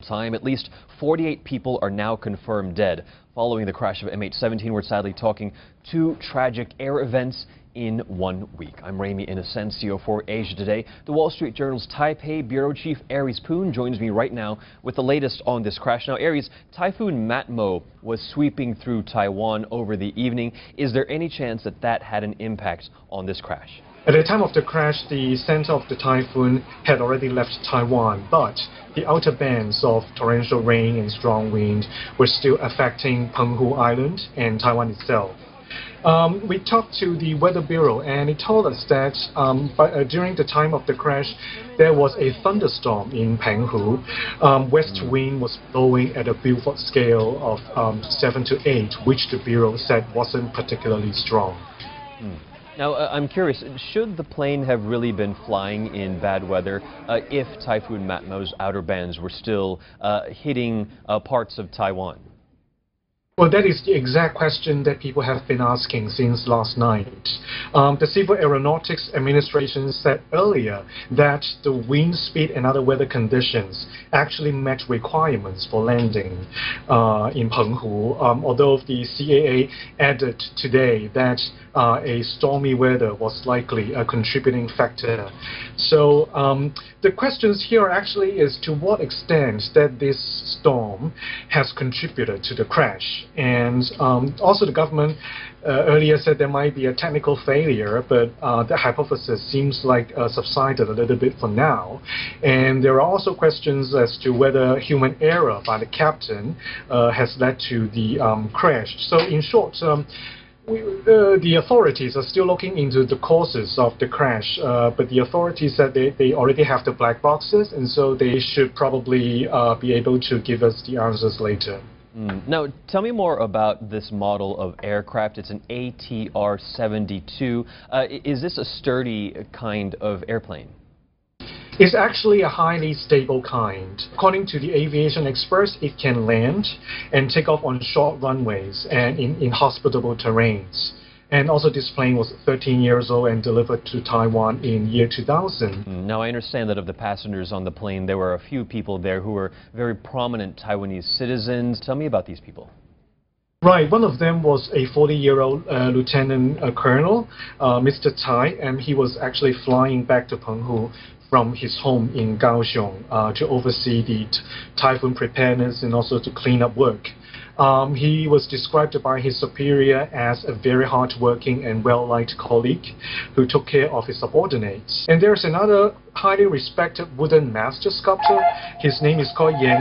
time. At least 48 people are now confirmed dead following the crash of MH17. We're sadly talking two tragic air events in 1 week. I'm Ramy Inocencio for Asia Today. The Wall Street Journal's Taipei Bureau Chief Airways Poon joins me right now with the latest on this crash. Now, Airways, Typhoon Matmo was sweeping through Taiwan over the evening. Is there any chance that that had an impact on this crash? At the time of the crash, the center of the typhoon had already left Taiwan, but the outer bands of torrential rain and strong wind were still affecting Penghu Island and Taiwan itself. We talked to the Weather Bureau and it told us that during the time of the crash there was a thunderstorm in Penghu. West wind was blowing at a Beaufort scale of 7 to 8, which the Bureau said wasn't particularly strong. Now, I'm curious, should the plane have really been flying in bad weather if Typhoon Matmo's outer bands were still hitting parts of Taiwan? Well, that is the exact question that people have been asking since last night. The Civil Aeronautics Administration said earlier that the wind speed and other weather conditions actually met requirements for landing in Penghu, although the CAA added today that a stormy weather was likely a contributing factor. So the questions here actually is to what extent that this storm has contributed to the crash. And also the government earlier said there might be a technical failure, but the hypothesis seems like subsided a little bit for now. And there are also questions as to whether human error by the captain has led to the crash. So in short, the authorities are still looking into the causes of the crash, but the authorities said they already have the black boxes, and so they should probably be able to give us the answers later. Now, tell me more about this model of aircraft. It's an ATR-72. Is this a sturdy kind of airplane? It's actually a highly stable kind. According to the aviation experts, it can land and take off on short runways and in inhospitable terrains. And also this plane was 13 years old and delivered to Taiwan in year 2000. Now, I understand that of the passengers on the plane, there were a few people there who were very prominent Taiwanese citizens. Tell me about these people. Right, one of them was a 40-year-old Lieutenant Colonel, Mr. Tai, and he was actually flying back to Penghu from his home in Kaohsiung to oversee the typhoon preparedness and also to clean up work. He was described by his superior as a very hard-working and well-liked colleague who took care of his subordinates. And there's another highly respected wooden master sculptor. His name is called Yan.